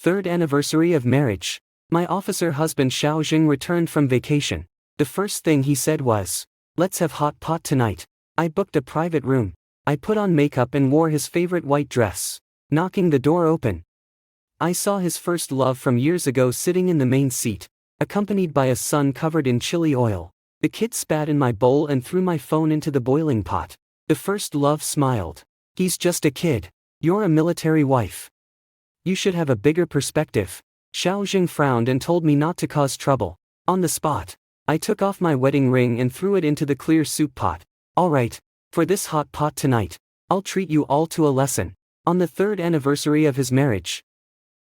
Third anniversary of marriage. My officer husband Xiao Jing returned from vacation. The first thing he said was, "Let's have hot pot tonight." I booked a private room. I put on makeup and wore his favorite white dress. Knocking the door open, I saw his first love from years ago sitting in the main seat, accompanied by a son covered in chili oil. The kid spat in my bowl and threw my phone into the boiling pot. The first love smiled. "He's just a kid. You're a military wife. You should have a bigger perspective." Xiao Jing frowned and told me not to cause trouble. On the spot, I took off my wedding ring and threw it into the clear soup pot. "All right, for this hot pot tonight, I'll treat you all to a lesson." On the third anniversary of his marriage,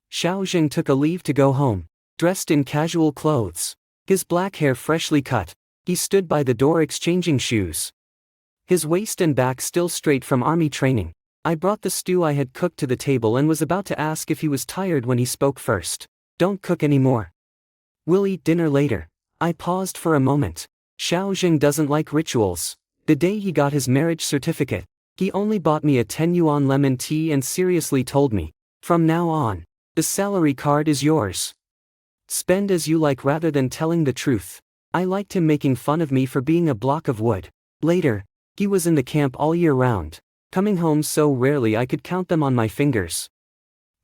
Xiao Jing took a leave to go home, dressed in casual clothes, his black hair freshly cut. He stood by the door exchanging shoes, his waist and back still straight from army training. I brought the stew I had cooked to the table and was about to ask if he was tired when he spoke first. "Don't cook anymore. We'll eat dinner later." I paused for a moment. Xiao Jing doesn't like rituals. The day he got his marriage certificate, he only bought me a 10 yuan lemon tea and seriously told me, "From now on, the salary card is yours. Spend as you like rather than telling the truth." I liked him making fun of me for being a block of wood. Later, he was in the camp all year round, coming home so rarely I could count them on my fingers.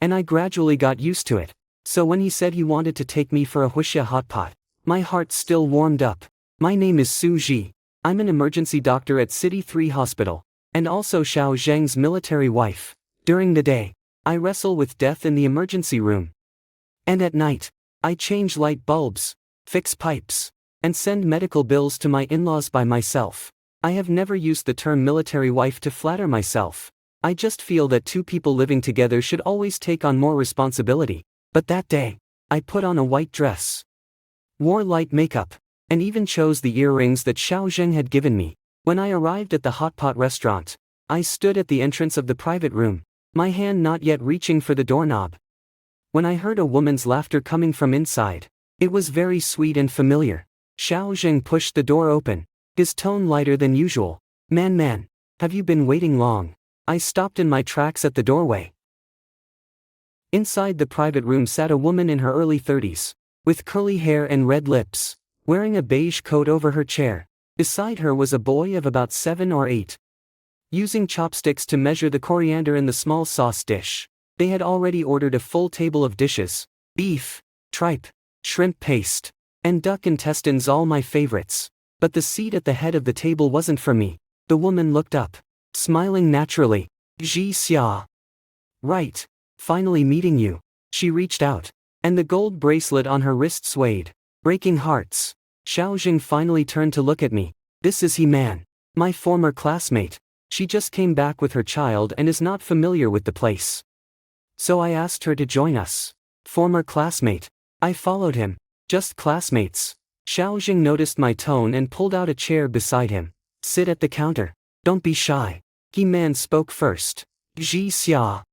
And I gradually got used to it. So when he said he wanted to take me for a huixia hot pot, my heart still warmed up. "My name is Su Ji. I'm an emergency doctor at City 3 Hospital, and also Xiao Zheng's military wife. During the day, I wrestle with death in the emergency room. And at night, I change light bulbs, fix pipes, and send medical bills to my in-laws by myself. I have never used the term military wife to flatter myself. I just feel that two people living together should always take on more responsibility. But that day, I put on a white dress, wore light makeup, and even chose the earrings that Xiao Zheng had given me. When I arrived at the hot pot restaurant, I stood at the entrance of the private room, my hand not yet reaching for the doorknob, when I heard a woman's laughter coming from inside. It was very sweet and familiar. Xiao Zheng pushed the door open, his tone lighter than usual. Man, have you been waiting long?" I stopped in my tracks at the doorway. Inside the private room sat a woman in her early 30s, with curly hair and red lips, wearing a beige coat over her chair. Beside her was a boy of about 7 or 8. Using chopsticks to measure the coriander in the small sauce dish, they had already ordered a full table of dishes: beef, tripe, shrimp paste, and duck intestines, all my favorites. But the seat at the head of the table wasn't for me. The woman looked up, smiling naturally. "Ji Xia. Right. Finally meeting you." She reached out, and the gold bracelet on her wrist swayed, breaking hearts. Xiao Jing finally turned to look at me. "This is He-Man, my former classmate. She just came back with her child and is not familiar with the place. So I asked her to join us." Former classmate. I followed him. "Just classmates." Xiao Jing noticed my tone and pulled out a chair beside him. "Sit at the counter. Don't be shy." He-Man spoke first. "Ji Xia.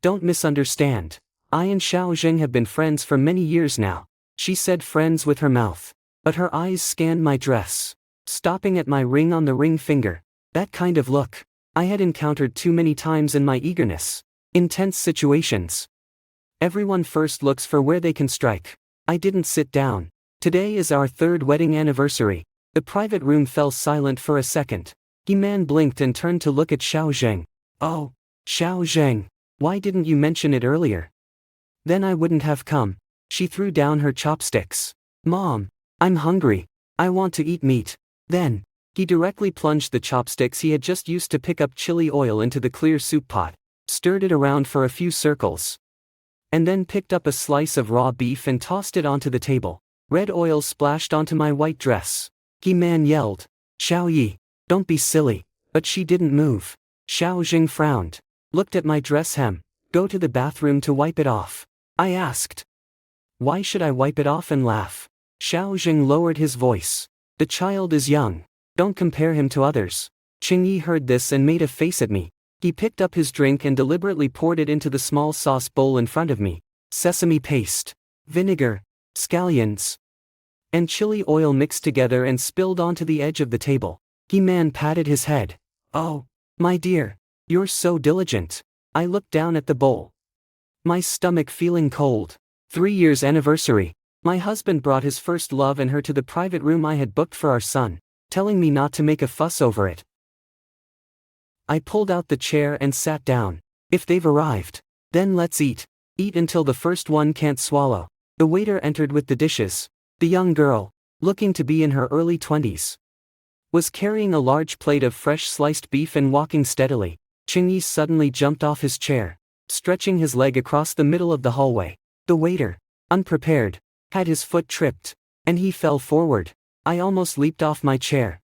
Don't misunderstand. I and Xiao Jing have been friends for many years now." She said friends with her mouth, but her eyes scanned my dress, stopping at my ring on the ring finger. That kind of look I had encountered too many times in my eagerness. Intense situations. Everyone first looks for where they can strike. I didn't sit down. "Today is our 3rd wedding anniversary." The private room fell silent for a second. He-Man blinked and turned to look at Xiao Zheng. "Oh, Xiao Zheng, why didn't you mention it earlier? Then I wouldn't have come." She threw down her chopsticks. "Mom, I'm hungry. I want to eat meat." Then, he directly plunged the chopsticks he had just used to pick up chili oil into the clear soup pot, stirred it around for a few circles, and then picked up a slice of raw beef and tossed it onto the table. Red oil splashed onto my white dress. He-Man yelled, "Xiao Yi, don't be silly." But she didn't move. Xiao Jing frowned, looked at my dress hem. "Go to the bathroom to wipe it off," I asked. "Why should I wipe it off and laugh?" Xiao Jing lowered his voice. "The child is young. Don't compare him to others." Qingyi heard this and made a face at me. He picked up his drink and deliberately poured it into the small sauce bowl in front of me. Sesame paste, vinegar, scallions, and chili oil mixed together and spilled onto the edge of the table. He-Man patted his head. "Oh, my dear, you're so diligent." I looked down at the bowl. My stomach feeling cold. 3 years anniversary. My husband brought his first love and her to the private room I had booked for our son, telling me not to make a fuss over it. I pulled out the chair and sat down. If they've arrived, then let's eat. Eat until the first one can't swallow. The waiter entered with the dishes. The young girl, looking to be in her early 20s, was carrying a large plate of fresh sliced beef and walking steadily. Chingyi suddenly jumped off his chair, stretching his leg across the middle of the hallway. The waiter, unprepared, had his foot tripped, and he fell forward. I almost leaped off my chair,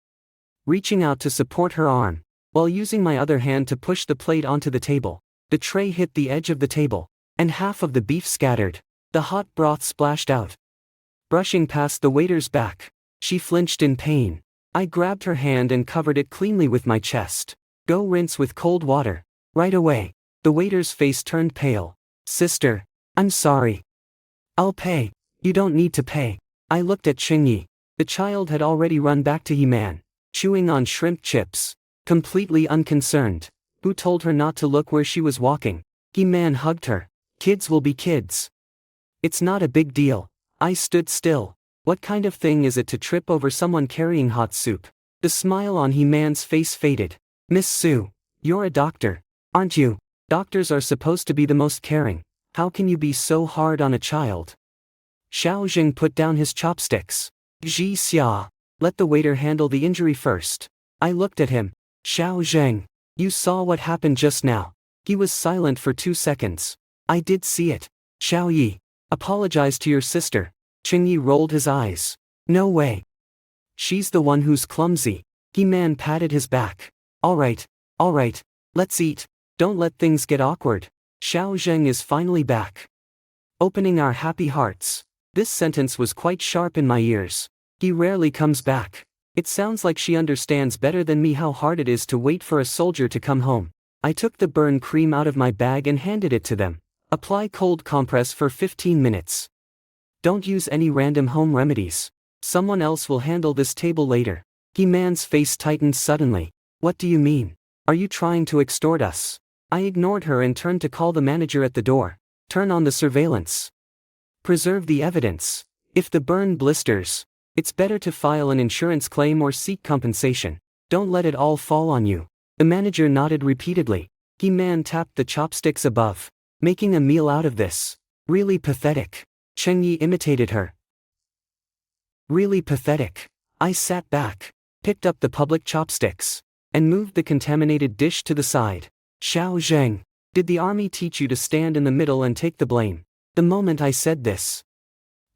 reaching out to support her arm, while using my other hand to push the plate onto the table. The tray hit the edge of the table, and half of the beef scattered. The hot broth splashed out, brushing past the waiter's back. She flinched in pain. I grabbed her hand and covered it cleanly with my chest. Go rinse with cold water. Right away. The waiter's face turned pale. Sister, I'm sorry. I'll pay. You don't need to pay. I looked at Chingyi. The child had already run back to He-Man, chewing on shrimp chips, completely unconcerned. Who told her not to look where she was walking? He-Man hugged her. Kids will be kids. It's not a big deal. I stood still. What kind of thing is it to trip over someone carrying hot soup? The smile on He-Man's face faded. Miss Sue, you're a doctor, aren't you? Doctors are supposed to be the most caring. How can you be so hard on a child? Xiao Jing put down his chopsticks. Ji Xia, let the waiter handle the injury first. I looked at him. Xiao Jing, you saw what happened just now. He was silent for 2 seconds. I did see it. Xiao Yi, apologize to your sister. Chingyi rolled his eyes. No way. She's the one who's clumsy. He-Man patted his back. All right, let's eat. Don't let things get awkward. Xiao Zheng is finally back, opening our happy hearts. This sentence was quite sharp in my ears. He rarely comes back. It sounds like she understands better than me how hard it is to wait for a soldier to come home. I took the burn cream out of my bag and handed it to them. Apply cold compress for 15 minutes. Don't use any random home remedies. Someone else will handle this table later. He-Man's face tightened suddenly. What do you mean? Are you trying to extort us? I ignored her and turned to call the manager at the door. Turn on the surveillance. Preserve the evidence. If the burn blisters, it's better to file an insurance claim or seek compensation. Don't let it all fall on you. The manager nodded repeatedly. He-Man tapped the chopsticks above. Making a meal out of this. Really pathetic. Chengyi imitated her. Really pathetic. I sat back, picked up the public chopsticks, and moved the contaminated dish to the side. Xiao Zheng, did the army teach you to stand in the middle and take the blame? The moment I said this,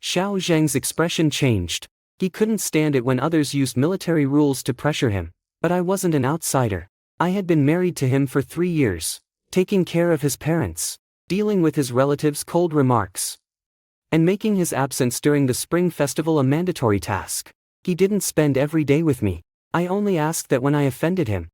Xiao Zheng's expression changed. He couldn't stand it when others used military rules to pressure him. But I wasn't an outsider. I had been married to him for 3 years, taking care of his parents, dealing with his relatives' cold remarks, and making his absence during the spring festival a mandatory task. He didn't spend every day with me. I only asked that when I offended him,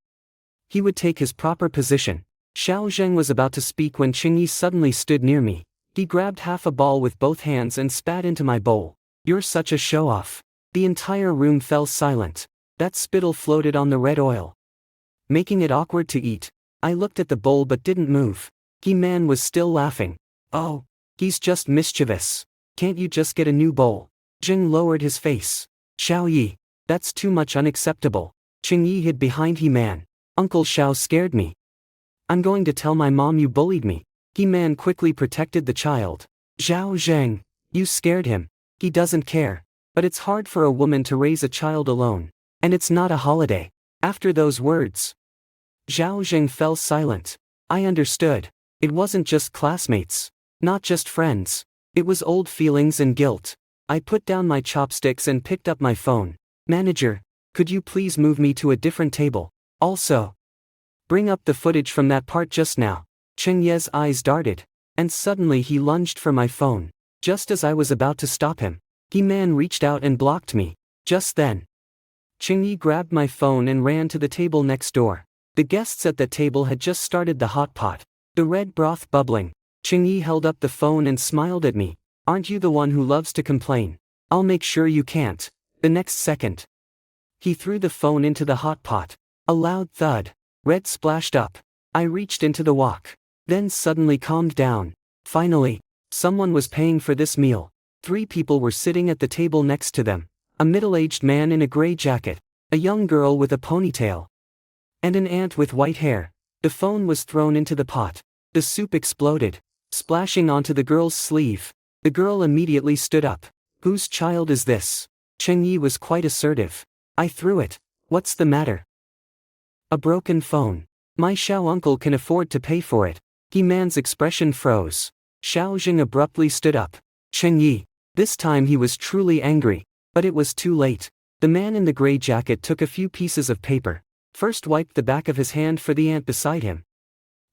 he would take his proper position. Xiao Zheng was about to speak when Chingyi suddenly stood near me. He grabbed half a ball with both hands and spat into my bowl. You're such a show-off. The entire room fell silent. That spittle floated on the red oil, making it awkward to eat. I looked at the bowl but didn't move. He-Man was still laughing. Oh, he's just mischievous. Can't you just get a new bowl? Jing lowered his face. Xiao Yi, that's too much unacceptable. Chingyi hid behind He-Man. Uncle Xiao scared me. I'm going to tell my mom you bullied me. He-Man quickly protected the child. Zhao Zheng, you scared him. He doesn't care. But it's hard for a woman to raise a child alone. And it's not a holiday. After those words, Zhao Zheng fell silent. I understood. It wasn't just classmates. Not just friends. It was old feelings and guilt. I put down my chopsticks and picked up my phone. Manager, could you please move me to a different table? Also, bring up the footage from that part just now. Cheng Ye's eyes darted, and suddenly he lunged for my phone. Just as I was about to stop him, He-Man reached out and blocked me. Just then, Cheng Yi grabbed my phone and ran to the table next door. The guests at that table had just started the hot pot, the red broth bubbling. Cheng Yi held up the phone and smiled at me. Aren't you the one who loves to complain? I'll make sure you can't. The next second, he threw the phone into the hot pot. A loud thud. Red splashed up. I reached into the wok, then suddenly calmed down. Finally, someone was paying for this meal. 3 people were sitting at the table next to them. A middle-aged man in a gray jacket, a young girl with a ponytail, and an aunt with white hair. The phone was thrown into the pot. The soup exploded, splashing onto the girl's sleeve. The girl immediately stood up. Whose child is this? Cheng Yi was quite assertive. I threw it. What's the matter? A broken phone. My Xiao uncle can afford to pay for it. He man's expression froze. Xiao Jing abruptly stood up. Cheng Yi. This time he was truly angry, but it was too late. The man in the gray jacket took a few pieces of paper, first wiped the back of his hand for the ant beside him,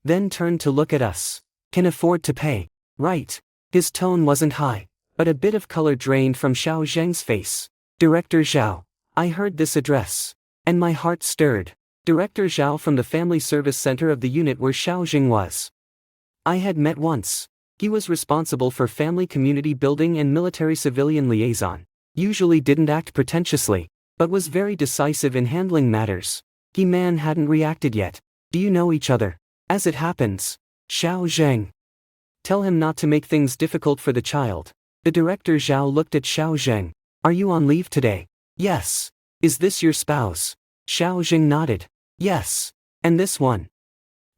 then turned to look at us. Can afford to pay. Right. His tone wasn't high, but a bit of color drained from Xiao Zheng's face. Director Zhao. I heard this address, and my heart stirred. Director Zhao from the Family Service Center of the unit where Xiao Jing was. I had met once. He was responsible for family community building and military-civilian liaison. Usually didn't act pretentiously, but was very decisive in handling matters. He man hadn't reacted yet. Do you know each other? As it happens. Xiao Zheng. Tell him not to make things difficult for the child. The director Zhao looked at Xiao Zheng. Are you on leave today? Yes. Is this your spouse? Xiao Zheng nodded. Yes. And this one?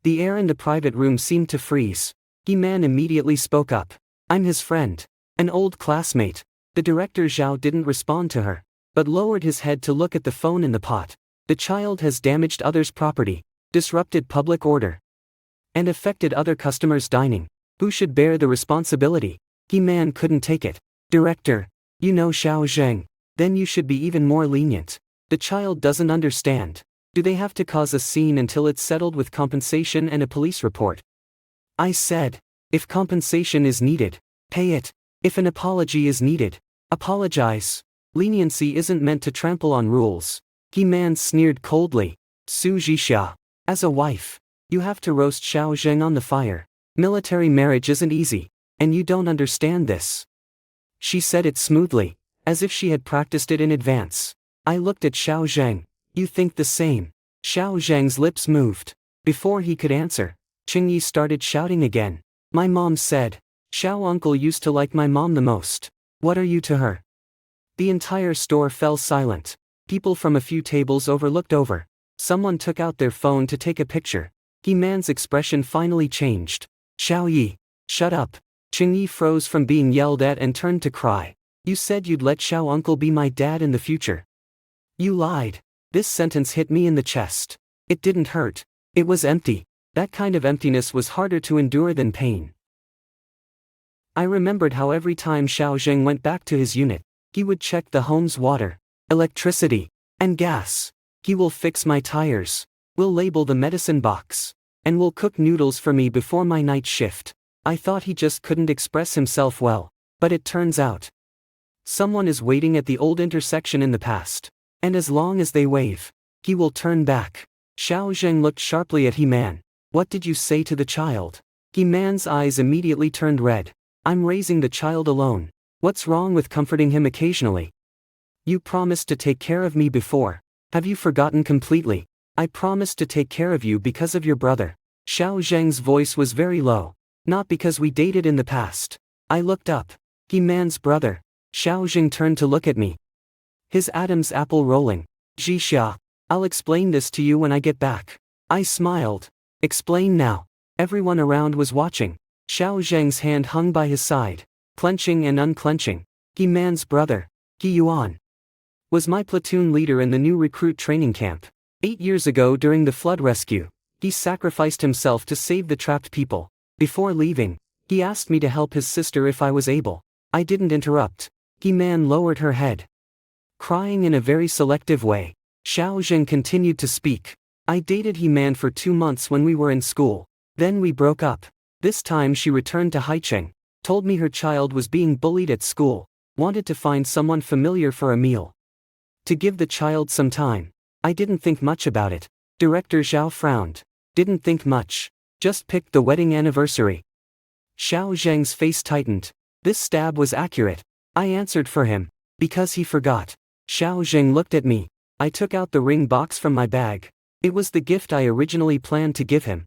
The air in the private room seemed to freeze. He man immediately spoke up. I'm his friend. An old classmate. The director Zhao didn't respond to her, but lowered his head to look at the phone in the pot. The child has damaged others' property, disrupted public order, and affected other customers' dining. Who should bear the responsibility? He man couldn't take it. Director, you know Xiao Zheng. Then you should be even more lenient. The child doesn't understand. Do they have to cause a scene until it's settled with compensation and a police report? I said, if compensation is needed, pay it. If an apology is needed, apologize. Leniency isn't meant to trample on rules. He man sneered coldly. Su Jixia. As a wife, you have to roast Xiao Zheng on the fire. Military marriage isn't easy, and you don't understand this. She said it smoothly, as if she had practiced it in advance. I looked at Xiao Zheng. You think the same? Xiao Zheng's lips moved. Before he could answer, Cheng Yi started shouting again. My mom said. Xiao uncle used to like my mom the most. What are you to her? The entire store fell silent. People from a few tables over looked over. Someone took out their phone to take a picture. He man's expression finally changed. Xiao Yi. Shut up. Cheng Yi froze from being yelled at and turned to cry. You said you'd let Xiao uncle be my dad in the future. You lied. This sentence hit me in the chest. It didn't hurt. It was empty. That kind of emptiness was harder to endure than pain. I remembered how every time Xiao Zheng went back to his unit, he would check the home's water, electricity, and gas. He will fix my tires, will label the medicine box, and will cook noodles for me before my night shift. I thought he just couldn't express himself well, but it turns out someone is waiting at the old intersection in the past, and as long as they wave, he will turn back. Xiao Zheng looked sharply at He-Man. What did you say to the child? He-Man's eyes immediately turned red. I'm raising the child alone. What's wrong with comforting him occasionally? You promised to take care of me before. Have you forgotten completely? I promised to take care of you because of your brother. Xiao Zheng's voice was very low. Not because we dated in the past. I looked up. He-Man's brother. Xiao Zheng turned to look at me. His Adam's apple rolling. Jixia. I'll explain this to you when I get back. I smiled. Explain now. Everyone around was watching. Xiao Zheng's hand hung by his side, clenching and unclenching. He-Man's brother, He Yuan, was my platoon leader in the new recruit training camp. 8 years ago during the flood rescue, he sacrificed himself to save the trapped people. Before leaving, he asked me to help his sister if I was able. I didn't interrupt. He-Man lowered her head, crying in a very selective way. Xiao Zheng continued to speak. I dated He-Man for 2 months when we were in school. Then we broke up. This time she returned to Haicheng, told me her child was being bullied at school, wanted to find someone familiar for a meal. To give the child some time. I didn't think much about it. Director Zhao frowned. Didn't think much. Just picked the wedding anniversary. Xiao Zheng's face tightened. This stab was accurate. I answered for him. Because he forgot. Xiao Zheng looked at me. I took out the ring box from my bag. It was the gift I originally planned to give him.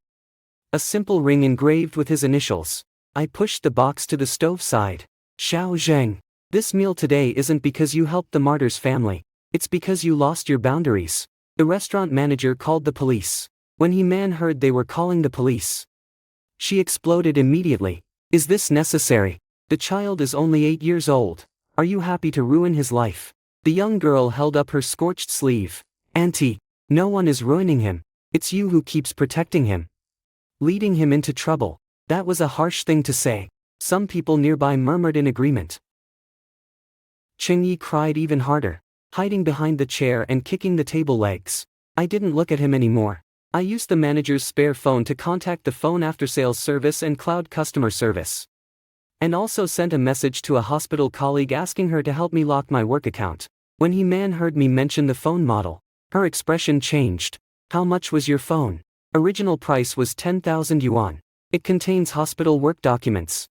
A simple ring engraved with his initials. I pushed the box to the stove side. Xiao Zheng. This meal today isn't because you helped the martyr's family. It's because you lost your boundaries. The restaurant manager called the police. When He-Man heard they were calling the police, she exploded immediately. Is this necessary? The child is only 8 years old. Are you happy to ruin his life? The young girl held up her scorched sleeve. Auntie, no one is ruining him. It's you who keeps protecting him, leading him into trouble. That was a harsh thing to say. Some people nearby murmured in agreement. Qingyi cried even harder, hiding behind the chair and kicking the table legs. I didn't look at him anymore. I used the manager's spare phone to contact the phone after-sales service and cloud customer service. And also sent a message to a hospital colleague asking her to help me lock my work account. When He-Man heard me mention the phone model, her expression changed. How much was your phone? Original price was 10,000 yuan. It contains hospital work documents.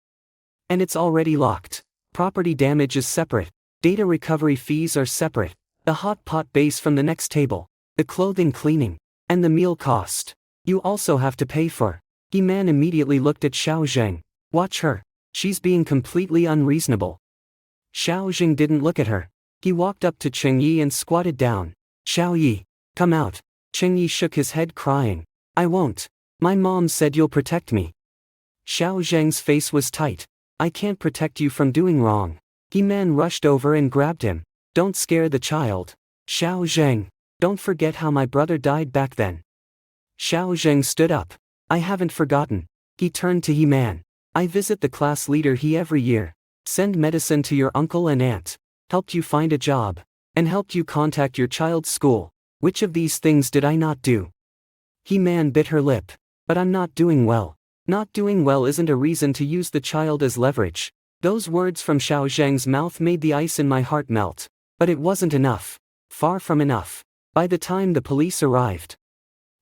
And it's already locked. Property damage is separate. Data recovery fees are separate. The hot pot base from the next table. The clothing cleaning. And the meal cost. You also have to pay for. He-Man immediately looked at Xiao Zheng. Watch her. She's being completely unreasonable. Xiao Zheng didn't look at her. He walked up to Qingyi and squatted down. Xiao Yi, come out. Qingyi shook his head crying. I won't. My mom said you'll protect me. Xiao Zheng's face was tight. I can't protect you from doing wrong. He-Man rushed over and grabbed him. Don't scare the child. Xiao Zheng. Don't forget how my brother died back then. Xiao Zheng stood up. I haven't forgotten. He turned to He-Man. I visit the class leader he every year. Send medicine to your uncle and aunt. Helped you find a job. And helped you contact your child's school. Which of these things did I not do? He-Man bit her lip. But I'm not doing well. Not doing well isn't a reason to use the child as leverage. Those words from Xiao Zheng's mouth made the ice in my heart melt. But it wasn't enough. Far from enough. By the time the police arrived,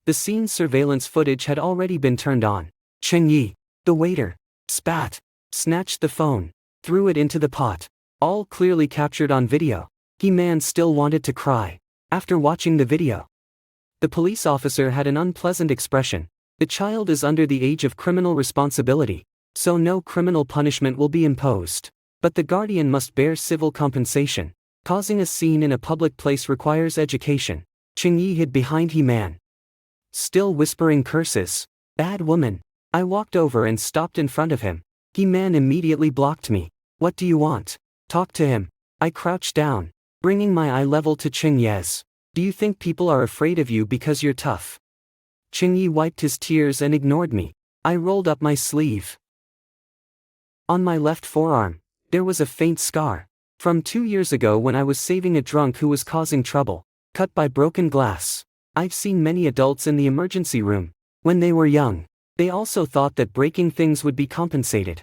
the scene's surveillance footage had already been turned on. Qingyi, the waiter, spat, snatched the phone, threw it into the pot. All clearly captured on video. He-Man still wanted to cry. After watching the video, the police officer had an unpleasant expression. The child is under the age of criminal responsibility, so no criminal punishment will be imposed. But the guardian must bear civil compensation. Causing a scene in a public place requires education. Qingyi hid behind He-Man, still whispering curses. Bad woman. I walked over and stopped in front of him. He-Man immediately blocked me. What do you want? Talk to him. I crouched down, bringing my eye level to Qingyi's. Do you think people are afraid of you because you're tough? Qingyi wiped his tears and ignored me. I rolled up my sleeve. On my left forearm, there was a faint scar. From 2 years ago when I was saving a drunk who was causing trouble. Cut by broken glass. I've seen many adults in the emergency room. When they were young, they also thought that breaking things would be compensated.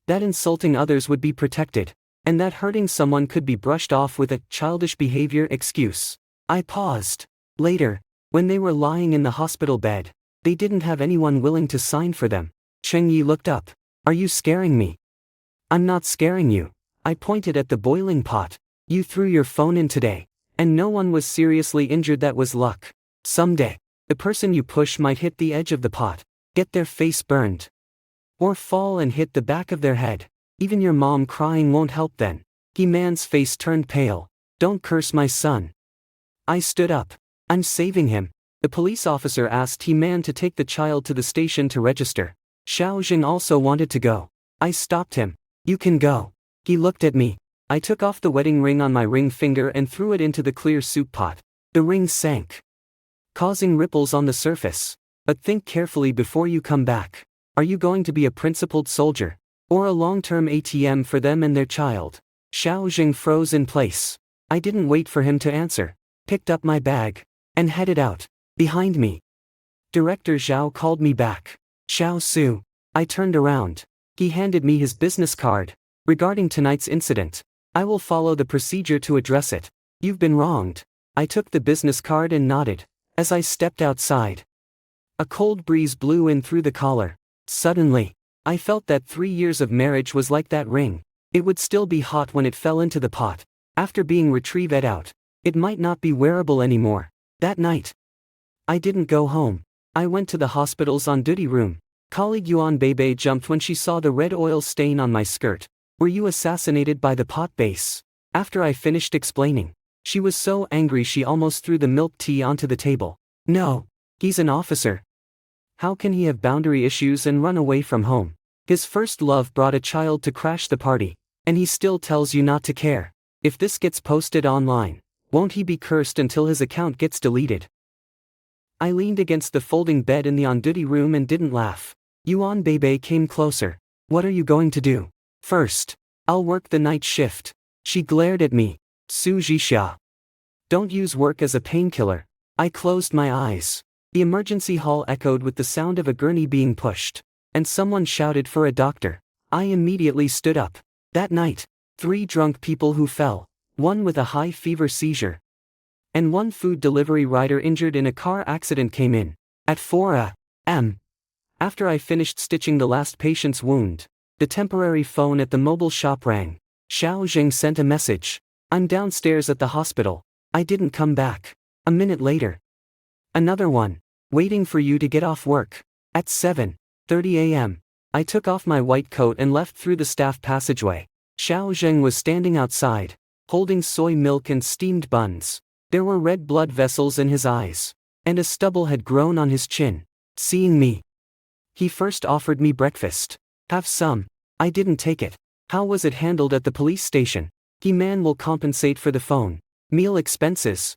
That insulting others would be protected. And that hurting someone could be brushed off with a childish behavior excuse. I paused. Later, when they were lying in the hospital bed, they didn't have anyone willing to sign for them. Qingyi looked up. Are you scaring me? I'm not scaring you. I pointed at the boiling pot. You threw your phone in today. And no one was seriously injured. That was luck. Someday, the person you push might hit the edge of the pot, get their face burned, or fall and hit the back of their head. Even your mom crying won't help then. He-Man's face turned pale. Don't curse my son. I stood up. I'm saving him. The police officer asked He-Man to take the child to the station to register. Xiao Zheng also wanted to go. I stopped him. You can go. He looked at me. I took off the wedding ring on my ring finger and threw it into the clear soup pot. The ring sank, causing ripples on the surface. But think carefully before you come back. Are you going to be a principled soldier? Or a long-term ATM for them and their child? Xiao Zheng froze in place. I didn't wait for him to answer. Picked up my bag and headed out. Behind me, Director Zhao called me back. Xiao Su. I turned around. He handed me his business card. Regarding tonight's incident, I will follow the procedure to address it. You've been wronged. I took the business card and nodded. As I stepped outside, a cold breeze blew in through the collar. Suddenly, I felt that 3 years of marriage was like that ring. It would still be hot when it fell into the pot. After being retrieved out, it might not be wearable anymore. That night, I didn't go home. I went to the hospital's on-duty room. Colleague Yuan Bebe jumped when she saw the red oil stain on my skirt. Were you assassinated by the pot base? After I finished explaining, she was so angry she almost threw the milk tea onto the table. No. He's an officer. How can he have boundary issues and run away from home? His first love brought a child to crash the party, and he still tells you not to care. If this gets posted online, won't he be cursed until his account gets deleted? I leaned against the folding bed in the on-duty room and didn't laugh. Yuan Bebe came closer. What are you going to do? First, I'll work the night shift. She glared at me. Su Jixia. Don't use work as a painkiller. I closed my eyes. The emergency hall echoed with the sound of a gurney being pushed, and someone shouted for a doctor. I immediately stood up. That night, 3 drunk people who fell, 1 with a high fever seizure, and 1 food delivery rider injured in a car accident came in. At 4 a.m., after I finished stitching the last patient's wound, the temporary phone at the mobile shop rang. Xiao Jing sent a message. I'm downstairs at the hospital. I didn't come back. A minute later. Another one. Waiting for you to get off work. At 7:30 a.m., I took off my white coat and left through the staff passageway. Xiao Zheng was standing outside, holding soy milk and steamed buns. There were red blood vessels in his eyes, and a stubble had grown on his chin. Seeing me, he first offered me breakfast. Have some. I didn't take it. How was it handled at the police station? He man will compensate for the phone, meal expenses,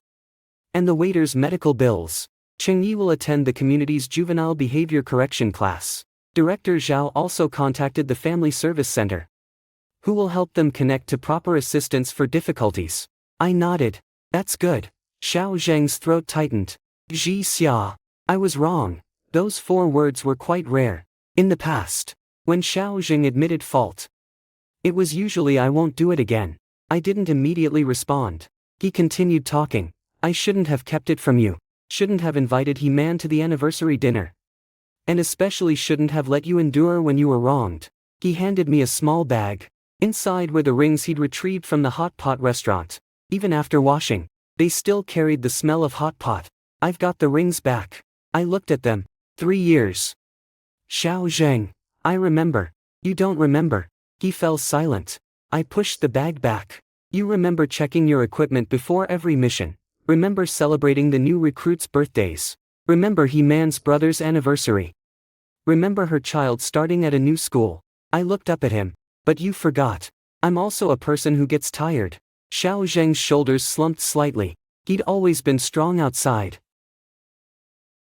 and the waiter's medical bills. Cheng Yi will attend the community's juvenile behavior correction class. Director Zhao also contacted the Family Service Center, who will help them connect to proper assistance for difficulties. I nodded. That's good. Xiao Zheng's throat tightened. Ji Xia. I was wrong. Those 4 words were quite rare. In the past, when Xiao Zheng admitted fault, it was usually I won't do it again. I didn't immediately respond. He continued talking. I shouldn't have kept it from you. Shouldn't have invited He Man to the anniversary dinner. And especially shouldn't have let you endure when you were wronged. He handed me a small bag. Inside were the rings he'd retrieved from the hot pot restaurant. Even after washing, they still carried the smell of hot pot. I've got the rings back. I looked at them. 3 years. Xiao Zheng. I remember. You don't remember. He fell silent. I pushed the bag back. You remember checking your equipment before every mission. Remember celebrating the new recruits' birthdays. Remember He Man's brother's anniversary. Remember her child starting at a new school. I looked up at him. But you forgot. I'm also a person who gets tired. Xiao Zheng's shoulders slumped slightly. He'd always been strong outside.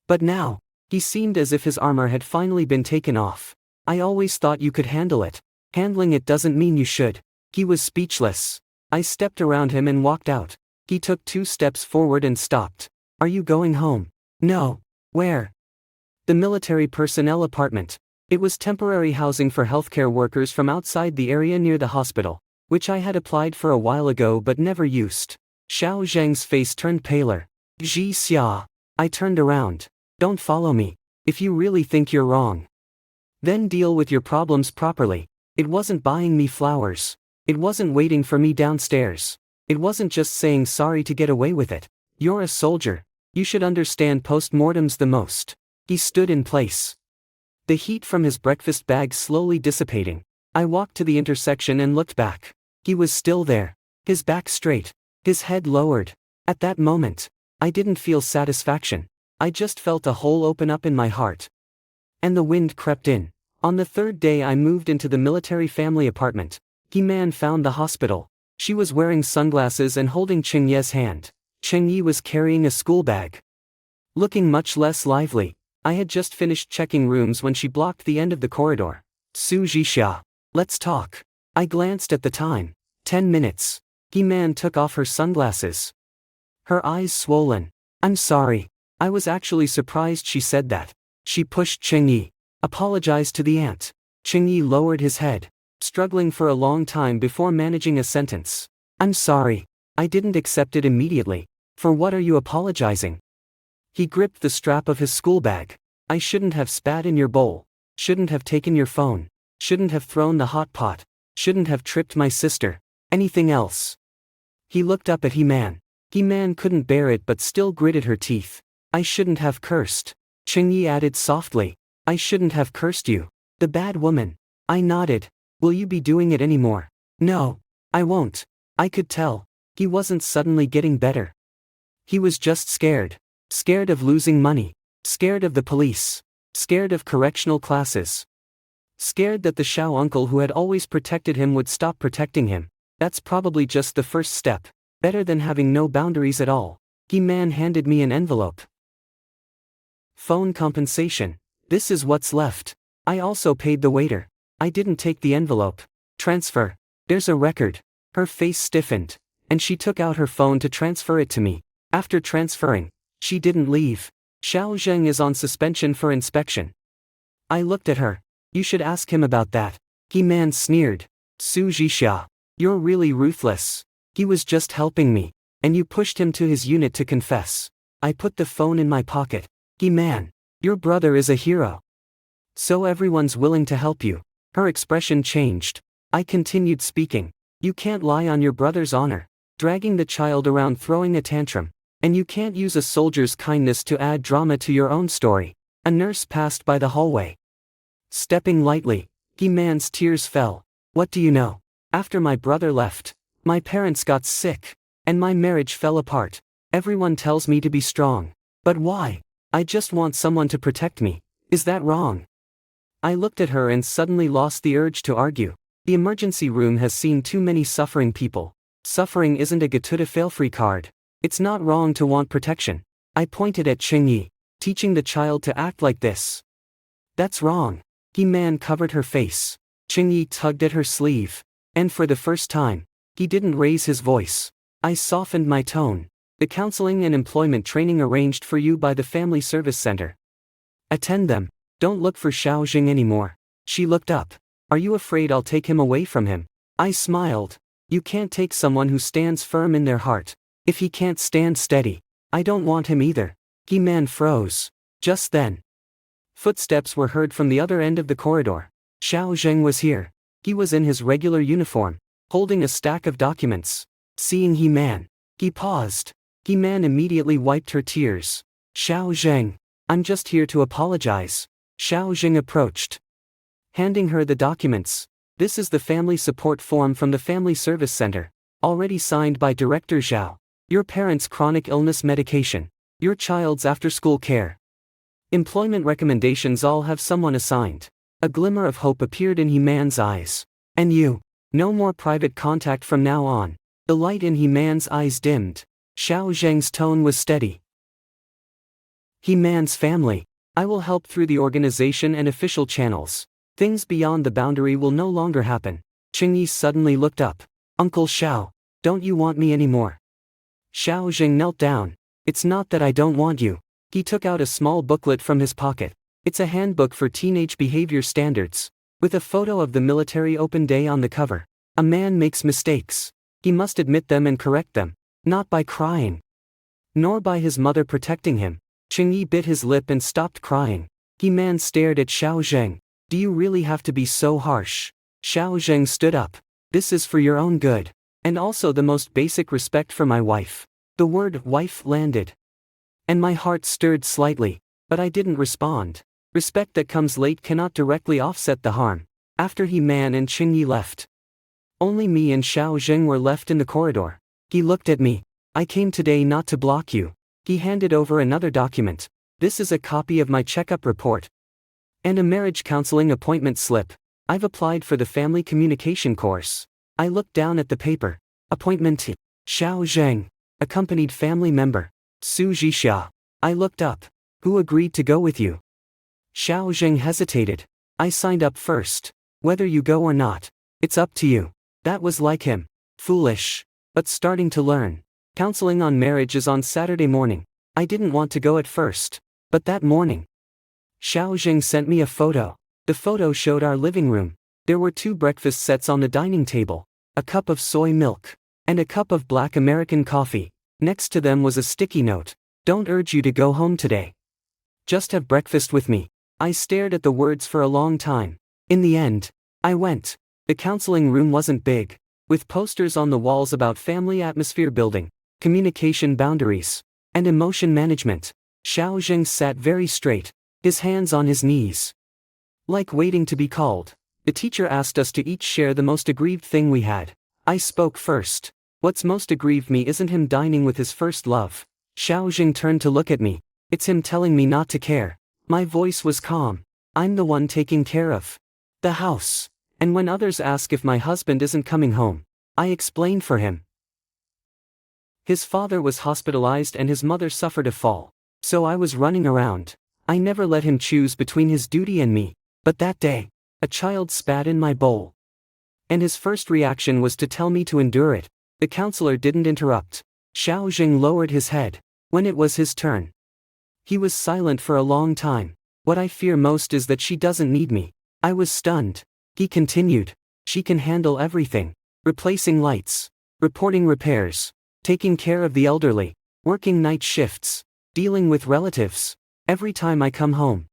But now, he seemed as if his armor had finally been taken off. I always thought you could handle it. Handling it doesn't mean you should. He was speechless. I stepped around him and walked out. He took 2 steps forward and stopped. Are you going home? No. Where? The military personnel apartment. It was temporary housing for healthcare workers from outside the area near the hospital, which I had applied for a while ago but never used. Xiao Zheng's face turned paler. Ji Xia. I turned around. Don't follow me. If you really think you're wrong, then deal with your problems properly. It wasn't buying me flowers. It wasn't waiting for me downstairs. It wasn't just saying sorry to get away with it. You're a soldier. You should understand post-mortems the most. He stood in place. The heat from his breakfast bag slowly dissipating. I walked to the intersection and looked back. He was still there. His back straight. His head lowered. At that moment, I didn't feel satisfaction. I just felt a hole open up in my heart. And the wind crept in. On the 3rd day I moved into the military family apartment. He Man found the hospital. She was wearing sunglasses and holding Cheng Ye's hand. Cheng Yi was carrying a school bag. Looking much less lively. I had just finished checking rooms when she blocked the end of the corridor. Su Jixia. Let's talk. I glanced at the time. 10 minutes. He Man took off her sunglasses. Her eyes swollen. I'm sorry. I was actually surprised she said that. She pushed Cheng Yi. Apologized to the aunt. Cheng Yi lowered his head, struggling for a long time before managing a sentence. I'm sorry. I didn't accept it immediately. For what are you apologizing? He gripped the strap of his school bag. I shouldn't have spat in your bowl. Shouldn't have taken your phone. Shouldn't have thrown the hot pot. Shouldn't have tripped my sister. Anything else? He looked up at He Man. He Man couldn't bear it but still gritted her teeth. I shouldn't have cursed. Cheng Yi added softly. I shouldn't have cursed you. The bad woman. I nodded. Will you be doing it anymore? No. I won't. I could tell. He wasn't suddenly getting better. He was just scared. Scared of losing money. Scared of the police. Scared of correctional classes. Scared that the Xiao uncle who had always protected him would stop protecting him. That's probably just the first step. Better than having no boundaries at all. He man handed me an envelope. Phone compensation. This is what's left. I also paid the waiter. I didn't take the envelope. Transfer. There's a record. Her face stiffened, and she took out her phone to transfer it to me. After transferring, she didn't leave. Xiao Zheng is on suspension for inspection. I looked at her. You should ask him about that. He man sneered. Su Jixia. You're really ruthless. He was just helping me, and you pushed him to his unit to confess. I put the phone in my pocket. He man. Your brother is a hero. So everyone's willing to help you. Her expression changed. I continued speaking. You can't lie on your brother's honor, dragging the child around throwing a tantrum. And you can't use a soldier's kindness to add drama to your own story. A nurse passed by the hallway. Stepping lightly, he man's tears fell. What do you know? After my brother left, my parents got sick, and my marriage fell apart. Everyone tells me to be strong. But why? I just want someone to protect me. Is that wrong? I looked at her and suddenly lost the urge to argue. The emergency room has seen too many suffering people. Suffering isn't a get to fail free card. It's not wrong to want protection. I pointed at Qingyi, teaching the child to act like this. That's wrong. He man covered her face. Qingyi tugged at her sleeve. And for the first time, he didn't raise his voice. I softened my tone. The counseling and employment training arranged for you by the Family Service Center. Attend them. Don't look for Xiao Jing anymore. She looked up. Are you afraid I'll take him away from him? I smiled. You can't take someone who stands firm in their heart. If he can't stand steady, I don't want him either. He man froze. Just then, footsteps were heard from the other end of the corridor. Xiao Zheng was here. He was in his regular uniform, holding a stack of documents. Seeing He man, he paused. He man immediately wiped her tears. Xiao Zheng, I'm just here to apologize. Xiao Zheng approached, handing her the documents. This is the family support form from the Family Service Center, already signed by Director Zhao. Your parents' chronic illness medication. Your child's after-school care. Employment recommendations all have someone assigned. A glimmer of hope appeared in He man's eyes. And you. No more private contact from now on. The light in He man's eyes dimmed. Xiao Zheng's tone was steady. He man's family. I will help through the organization and official channels. Things beyond the boundary will no longer happen. Qingyi suddenly looked up. Uncle Xiao, don't you want me anymore? Xiao Jing knelt down. It's not that I don't want you. He took out a small booklet from his pocket. It's a handbook for teenage behavior standards, with a photo of the military open day on the cover. A man makes mistakes. He must admit them and correct them, not by crying, nor by his mother protecting him. Qingyi bit his lip and stopped crying. He man stared at Xiao Zheng. Do you really have to be so harsh? Xiao Zheng stood up. This is for your own good. And also the most basic respect for my wife. The word wife landed. And my heart stirred slightly, but I didn't respond. Respect that comes late cannot directly offset the harm. After He man and Qingyi left, only me and Xiao Zheng were left in the corridor. He looked at me. I came today not to block you. He handed over another document. This is a copy of my checkup report. And a marriage counseling appointment slip. I've applied for the family communication course. I looked down at the paper. Appointment. Xiao Zheng. Accompanied family member. Su Jixia. I looked up. Who agreed to go with you? Xiao Zheng hesitated. I signed up first. Whether you go or not, it's up to you. That was like him. Foolish. But starting to learn. Counseling on marriage is on Saturday morning. I didn't want to go at first. But that morning, Xiao Zheng sent me a photo. The photo showed our living room. There were 2 breakfast sets on the dining table, a cup of soy milk, and a cup of black American coffee. Next to them was a sticky note. Don't urge you to go home today. Just have breakfast with me. I stared at the words for a long time. In the end, I went. The counseling room wasn't big, with posters on the walls about family atmosphere building, communication boundaries, and emotion management. Xiao Zheng sat very straight. his hands on his knees. Like waiting to be called. The teacher asked us to each share the most aggrieved thing we had. I spoke first. What's most aggrieved me isn't him dining with his first love. Xiaojing turned to look at me. It's him telling me not to care. My voice was calm. I'm the one taking care of the house. And when others ask if my husband isn't coming home, I explain for him. His father was hospitalized and his mother suffered a fall. So I was running around. I never let him choose between his duty and me. But that day, a child spat in my bowl. And his first reaction was to tell me to endure it. The counselor didn't interrupt. Xiaojing lowered his head. When it was his turn, he was silent for a long time. What I fear most is that she doesn't need me. I was stunned. He continued. She can handle everything. Replacing lights. Reporting repairs. Taking care of the elderly. Working night shifts. Dealing with relatives. Every time I come home,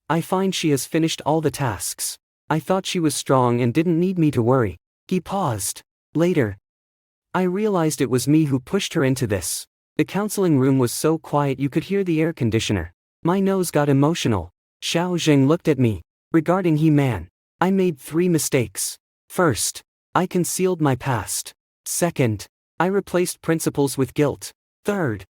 I find she has finished all the tasks. I thought she was strong and didn't need me to worry. He paused. Later, I realized it was me who pushed her into this. The counseling room was so quiet you could hear the air conditioner. My nose got emotional. Xiaojing looked at me. Regarding He-Man, I made 3 mistakes. First, I concealed my past. Second, I replaced principles with guilt. Third,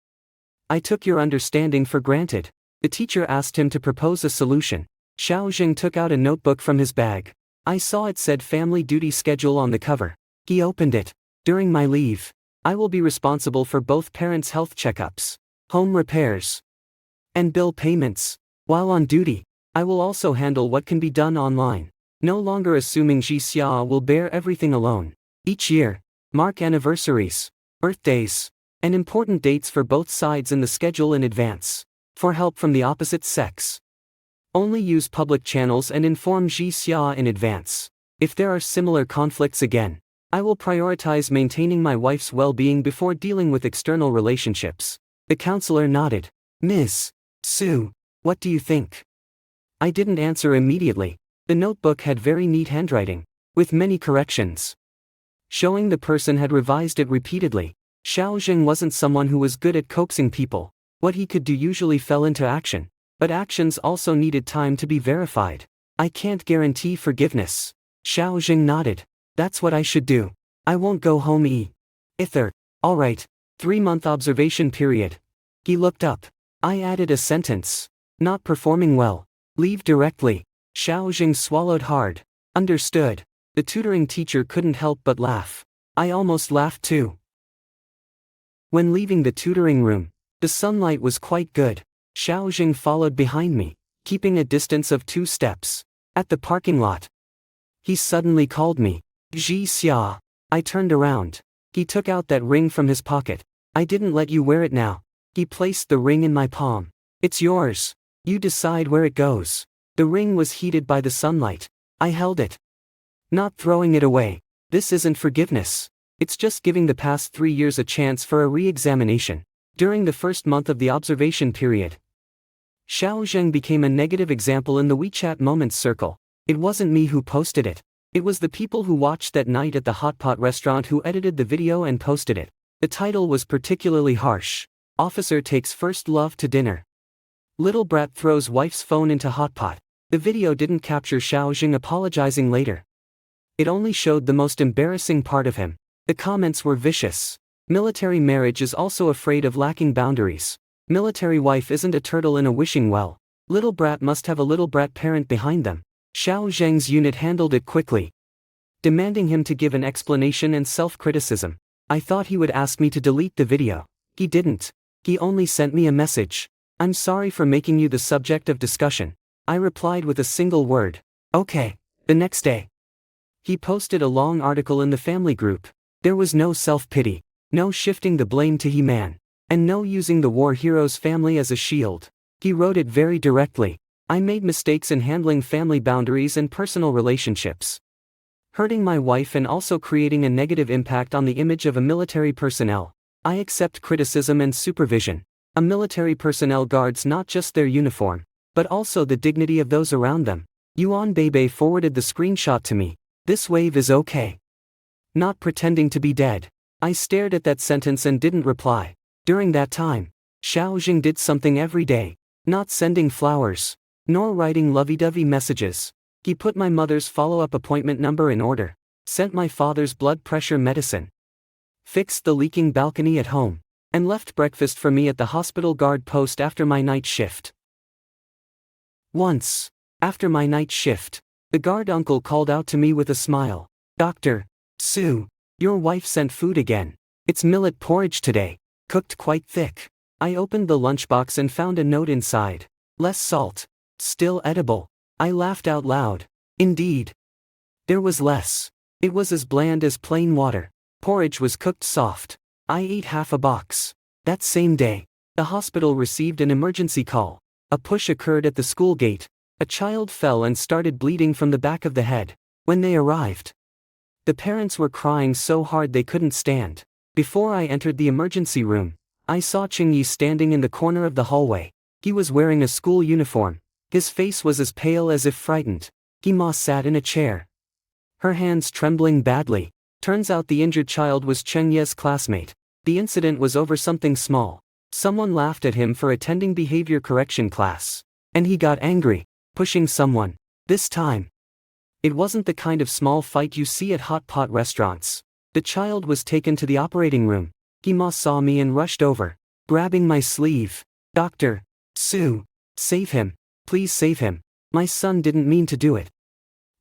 I took your understanding for granted. The teacher asked him to propose a solution. Xiaojing took out a notebook from his bag. I saw it said family duty schedule on the cover. He opened it. During my leave, I will be responsible for both parents' health checkups, home repairs, and bill payments. While on duty, I will also handle what can be done online. No longer assuming Ji Xia will bear everything alone. Each year, mark anniversaries, birthdays, and important dates for both sides in the schedule in advance. For help from the opposite sex, only use public channels and inform Ji Xia in advance. If there are similar conflicts again, I will prioritize maintaining my wife's well-being before dealing with external relationships. The counselor nodded. Ms. Su, what do you think? I didn't answer immediately. The notebook had very neat handwriting, with many corrections, showing the person had revised it repeatedly. Xiaojing wasn't someone who was good at coaxing people. What he could do usually fell into action, but actions also needed time to be verified. I can't guarantee forgiveness. Xiaojing nodded. That's what I should do. I won't go home either. Alright. 3-month observation period. He looked up. I added a sentence. Not performing well. Leave directly. Xiaojing swallowed hard. Understood. The tutoring teacher couldn't help but laugh. I almost laughed too. When leaving the tutoring room, the sunlight was quite good. Xiaojing followed behind me, keeping a distance of 2 steps. At the parking lot, he suddenly called me. Ji Xia. I turned around. He took out that ring from his pocket. I didn't let you wear it now. He placed the ring in my palm. It's yours. You decide where it goes. The ring was heated by the sunlight. I held it, not throwing it away. This isn't forgiveness. It's just giving the past 3 years a chance for a re-examination. During the first month of the observation period, Xiaozheng became a negative example in the WeChat Moments circle. It wasn't me who posted it. It was the people who watched that night at the hot pot restaurant who edited the video and posted it. The title was particularly harsh. Officer takes first love to dinner. Little brat throws wife's phone into hot pot. The video didn't capture Xiaojing apologizing later. It only showed the most embarrassing part of him. The comments were vicious. Military marriage is also afraid of lacking boundaries. Military wife isn't a turtle in a wishing well. Little brat must have a little brat parent behind them. Xiaozheng's unit handled it quickly, demanding him to give an explanation and self-criticism. I thought he would ask me to delete the video. He didn't. He only sent me a message. I'm sorry for making you the subject of discussion. I replied with a single word. Okay. The next day, he posted a long article in the family group. There was no self-pity, no shifting the blame to He-Man, and no using the war hero's family as a shield. He wrote it very directly. I made mistakes in handling family boundaries and personal relationships, hurting my wife and also creating a negative impact on the image of a military personnel. I accept criticism and supervision. A military personnel guards not just their uniform, but also the dignity of those around them. Yuan Bebe forwarded the screenshot to me. This wave is okay. Not pretending to be dead. I stared at that sentence and didn't reply. During that time, Xiaojing did something every day. Not sending flowers, Nor writing lovey-dovey messages. He put my mother's follow-up appointment number in order. Sent my father's blood pressure medicine. Fixed the leaking balcony at home. And left breakfast for me at the hospital guard post after my night shift. Once, after my night shift, the guard uncle called out to me with a smile. "Dr. Sue, your wife sent food again. It's millet porridge today, cooked quite thick." I opened the lunchbox and found a note inside. "Less salt. Still edible." I laughed out loud. Indeed. There was less. It was as bland as plain water. Porridge was cooked soft. I ate half a box. That same day, the hospital received an emergency call. A push occurred at the school gate. A child fell and started bleeding from the back of the head. When they arrived, the parents were crying so hard they couldn't stand. Before I entered the emergency room, I saw Ching-yi standing in the corner of the hallway. He was wearing a school uniform. His face was as pale as if frightened. Hima sat in a chair, her hands trembling badly. Turns out the injured child was Cheng-ye's classmate. The incident was over something small. Someone laughed at him for attending behavior correction class. And he got angry, pushing someone. This time, it wasn't the kind of small fight you see at hot pot restaurants. The child was taken to the operating room. Hima saw me and rushed over, grabbing my sleeve. "Dr. Sue, save him. Please save him. My son didn't mean to do it."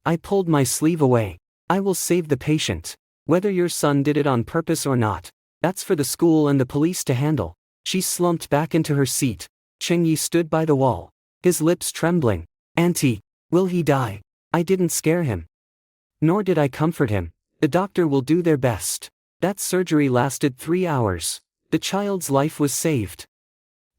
I pulled my sleeve away. "I will save the patient. Whether your son did it on purpose or not, that's for the school and the police to handle." She slumped back into her seat. Cheng-yi stood by the wall, his lips trembling. "Auntie, will he die?" I didn't scare him. Nor did I comfort him. "The doctor will do their best." That surgery lasted 3 hours. The child's life was saved.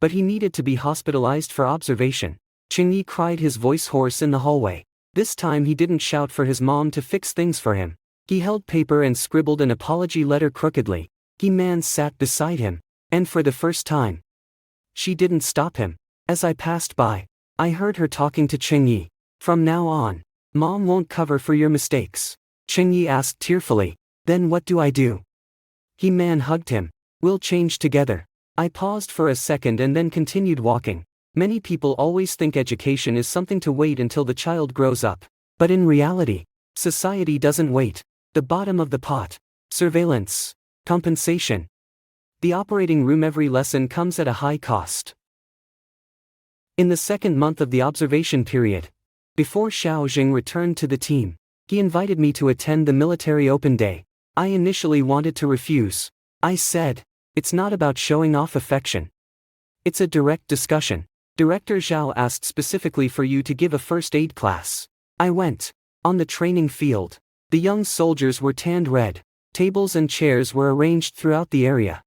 But he needed to be hospitalized for observation. Cheng-yi cried, his voice hoarse, in the hallway. This time he didn't shout for his mom to fix things for him. He held paper and scribbled an apology letter crookedly. He-man sat beside him. And for the first time, she didn't stop him. As I passed by, I heard her talking to Cheng-yi. "From now on, Mom won't cover for your mistakes." Cheng-yi asked tearfully. "Then what do I do?" He-man hugged him. "We'll change together." I paused for a second and then continued walking. Many people always think education is something to wait until the child grows up. But in reality, society doesn't wait. The bottom of the pot. Surveillance. Compensation. The operating room. Every lesson comes at a high cost. In the second month of the observation period, before Xiaojing returned to the team, he invited me to attend the military open day. I initially wanted to refuse. I said, "It's not about showing off affection. It's a direct discussion. Director Zhao asked specifically for you to give a first aid class." I went. On the training field, the young soldiers were tanned red. Tables and chairs were arranged throughout the area.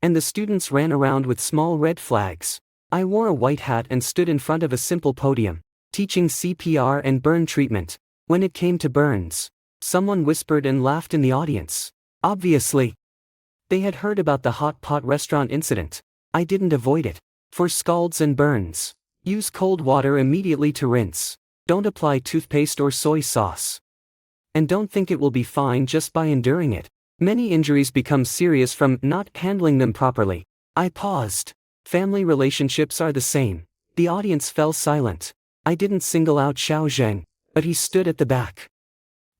And the students ran around with small red flags. I wore a white hat and stood in front of a simple podium, teaching CPR and burn treatment. When it came to burns, someone whispered and laughed in the audience. Obviously, they had heard about the hot pot restaurant incident. I didn't avoid it. For scalds and burns, use cold water immediately to rinse. Don't apply toothpaste or soy sauce. And don't think it will be fine just by enduring it. Many injuries become serious from not handling them properly. I paused. Family relationships are the same. The audience fell silent. I didn't single out Xiaozheng, but he stood at the back,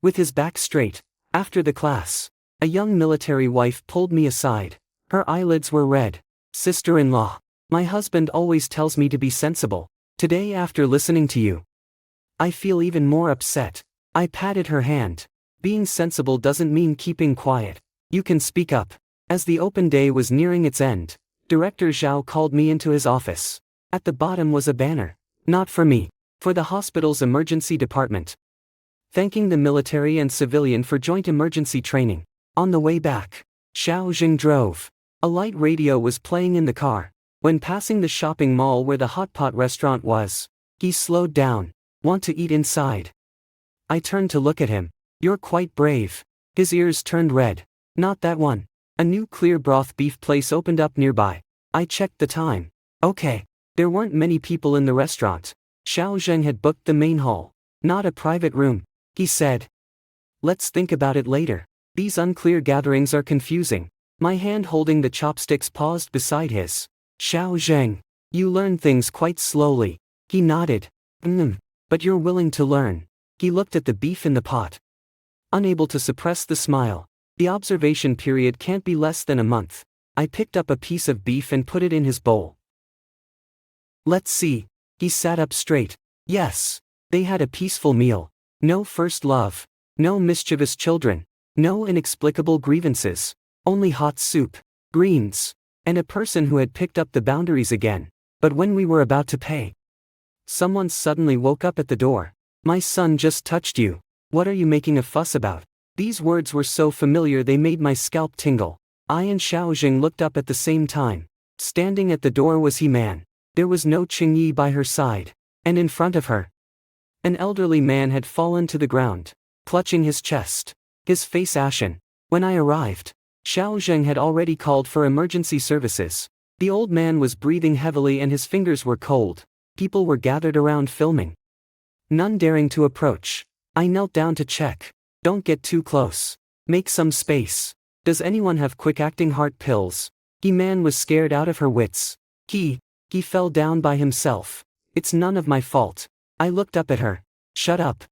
with his back straight. After the class, a young military wife pulled me aside. Her eyelids were red. "Sister-in-law, my husband always tells me to be sensible. Today, after listening to you, I feel even more upset." I patted her hand. "Being sensible doesn't mean keeping quiet. You can speak up." As the open day was nearing its end, Director Zhao called me into his office. At the bottom was a banner. Not for me, for the hospital's emergency department, thanking the military and civilian for joint emergency training. On the way back, Xiaojing drove. A light radio was playing in the car. When passing the shopping mall where the hot pot restaurant was, he slowed down. "Want to eat inside?" I turned to look at him. "You're quite brave." His ears turned red. "Not that one." A new clear broth beef place opened up nearby. I checked the time. Okay. There weren't many people in the restaurant. Xiaozheng had booked the main hall, not a private room. He said, "Let's think about it later. These unclear gatherings are confusing." My hand holding the chopsticks paused beside his. "Xiaozheng, you learn things quite slowly." He nodded. But you're willing to learn. He looked at the beef in the pot, unable to suppress the smile. The observation period can't be less than a month. I picked up a piece of beef and put it in his bowl. Let's see. He sat up straight. Yes. They had a peaceful meal. No first love. No mischievous children. No inexplicable grievances. Only hot soup, greens, and a person who had picked up the boundaries again. But when we were about to pay, someone suddenly woke up at the door. My son just touched you. What are you making a fuss about? These words were so familiar they made my scalp tingle. I and Xiaojing looked up at the same time. Standing at the door was He-Man. There was no Qingyi by her side. And in front of her, an elderly man had fallen to the ground, clutching his chest, his face ashen. When I arrived, Xiaojing had already called for emergency services. The old man was breathing heavily and his fingers were cold. People were gathered around filming, none daring to approach. I knelt down to check. Don't get too close. Make some space. Does anyone have quick-acting heart pills? He-Man was scared out of her wits. He fell down by himself. It's none of my fault. I looked up at her. Shut up.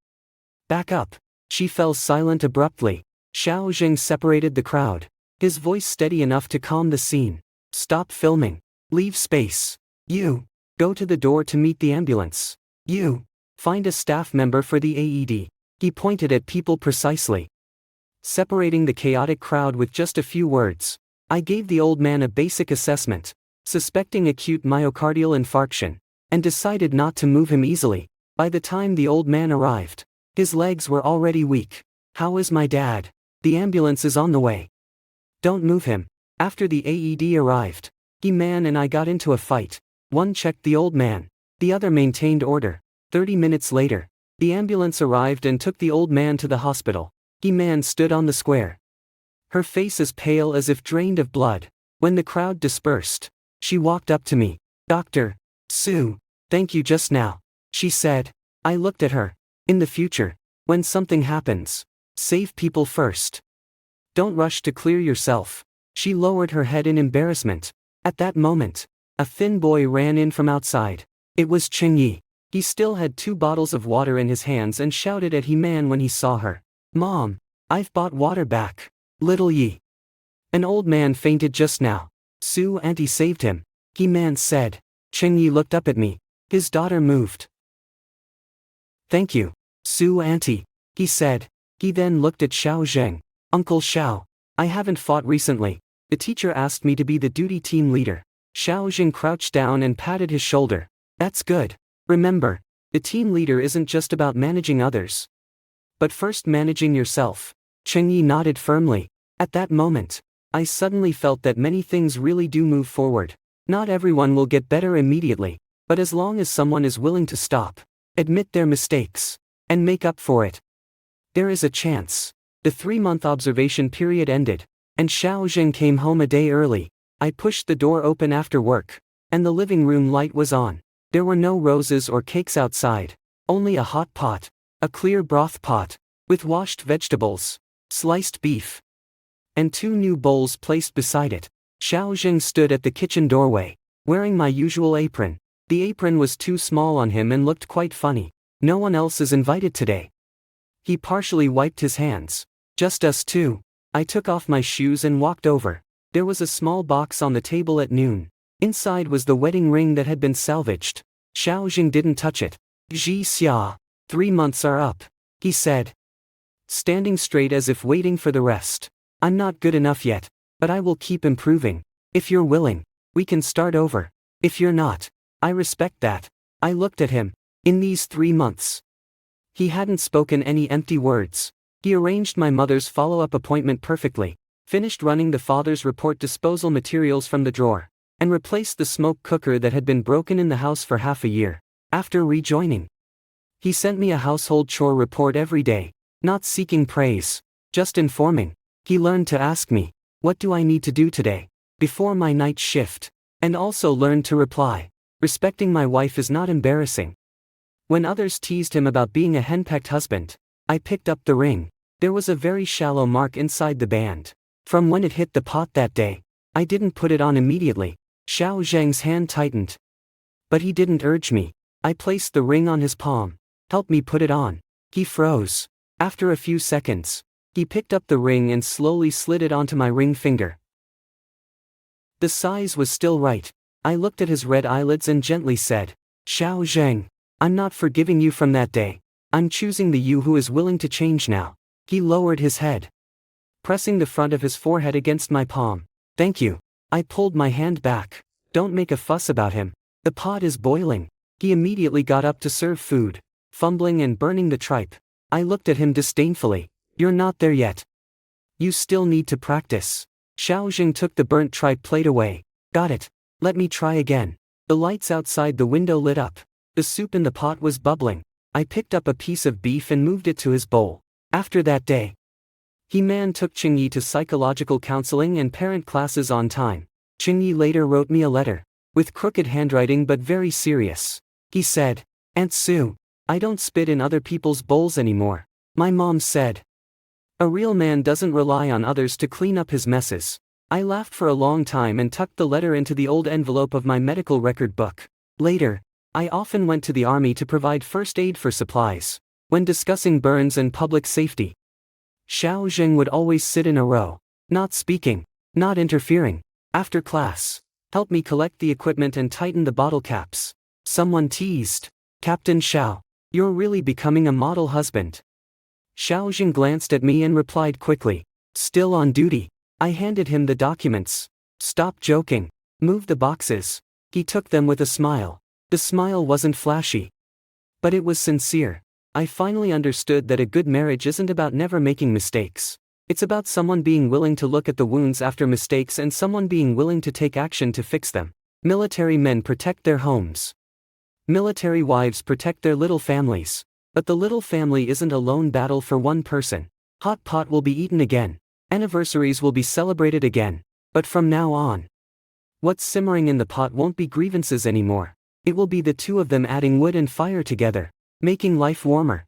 Back up. She fell silent abruptly. Xiaojing separated the crowd, his voice steady enough to calm the scene. Stop filming. Leave space. You. Go to the door to meet the ambulance. You. Find a staff member for the AED. He pointed at people precisely, separating the chaotic crowd with just a few words. I gave the old man a basic assessment, suspecting acute myocardial infarction, and decided not to move him easily. By the time the old man arrived, his legs were already weak. How is my dad? The ambulance is on the way. Don't move him. After the AED arrived, He-Man and I got into a fight. One checked the old man, the other maintained order. 30 minutes later, the ambulance arrived and took the old man to the hospital. He-Man stood on the square, her face as pale as if drained of blood. When the crowd dispersed, she walked up to me. Dr. Sue, thank you just now, she said. I looked at her. In the future, when something happens, save people first. Don't rush to clear yourself. She lowered her head in embarrassment. At that moment, a thin boy ran in from outside. It was Qingyi. He still had 2 bottles of water in his hands and shouted at He-Man when he saw her. Mom, I've bought water back. Little Yi. An old man fainted just now. Sue auntie saved him, He-Man said. Qingyi looked up at me. His daughter moved. Thank you, Sue auntie, he said. He then looked at Xiaojing. Uncle Xiao, I haven't fought recently. The teacher asked me to be the duty team leader. Xiaojing crouched down and patted his shoulder. That's good. Remember, the team leader isn't just about managing others, but first managing yourself. Qingyi nodded firmly. At that moment, I suddenly felt that many things really do move forward. Not everyone will get better immediately, but as long as someone is willing to stop, admit their mistakes, and make up for it, there is a chance. The 3-month observation period ended, and Xiaojing came home a day early. I pushed the door open after work, and the living room light was on. There were no roses or cakes outside, only a hot pot, a clear broth pot, with washed vegetables, sliced beef, and 2 new bowls placed beside it. Xiaojing stood at the kitchen doorway, wearing my usual apron. The apron was too small on him and looked quite funny. No one else is invited today. He partially wiped his hands. Just us 2. I took off my shoes and walked over. There was a small box on the table at noon. Inside was the wedding ring that had been salvaged. Xiaojing didn't touch it. Ji Xia, 3 months are up, he said, standing straight as if waiting for the rest. I'm not good enough yet, but I will keep improving. If you're willing, we can start over. If you're not, I respect that. I looked at him. In these 3 months, he hadn't spoken any empty words. He arranged my mother's follow-up appointment perfectly, finished running the father's report disposal materials from the drawer, and replaced the smoke cooker that had been broken in the house for half a year. After rejoining, he sent me a household chore report every day, not seeking praise, just informing. He learned to ask me, what do I need to do today, before my night shift, and also learned to reply, respecting my wife is not embarrassing. When others teased him about being a henpecked husband, I picked up the ring. There was a very shallow mark inside the band, from when it hit the pot that day. I didn't put it on immediately. Xiao Zheng's hand tightened, but he didn't urge me. I placed the ring on his palm. Help me put it on. He froze. After a few seconds, he picked up the ring and slowly slid it onto my ring finger. The size was still right. I looked at his red eyelids and gently said, Xiao Zheng, I'm not forgiving you from that day. I'm choosing the you who is willing to change now. He lowered his head, pressing the front of his forehead against my palm. Thank you. I pulled my hand back. Don't make a fuss about him. The pot is boiling. He immediately got up to serve food, fumbling and burning the tripe. I looked at him disdainfully. You're not there yet. You still need to practice. Xiao Zheng took the burnt tripe plate away. Got it. Let me try again. The lights outside the window lit up. The soup in the pot was bubbling. I picked up a piece of beef and moved it to his bowl. After that day, He-Man took Qingyi to psychological counseling and parent classes on time. Qingyi later wrote me a letter, with crooked handwriting but very serious. He said, Aunt Sue, I don't spit in other people's bowls anymore. My mom said, a real man doesn't rely on others to clean up his messes. I laughed for a long time and tucked the letter into the old envelope of my medical record book. Later, I often went to the army to provide first aid for supplies. When discussing burns and public safety, Xiao Zheng would always sit in a row, not speaking, not interfering. After class, help me collect the equipment and tighten the bottle caps. Someone teased, Captain Xiao, you're really becoming a model husband. Xiao Zheng glanced at me and replied quickly, still on duty. I handed him the documents. Stop joking. Move the boxes. He took them with a smile. The smile wasn't flashy, but it was sincere. I finally understood that a good marriage isn't about never making mistakes. It's about someone being willing to look at the wounds after mistakes and someone being willing to take action to fix them. Military men protect their homes. Military wives protect their little families. But the little family isn't a lone battle for one person. Hot pot will be eaten again. Anniversaries will be celebrated again. But from now on, what's simmering in the pot won't be grievances anymore. It will be the two of them adding wood and fire together, making life warmer.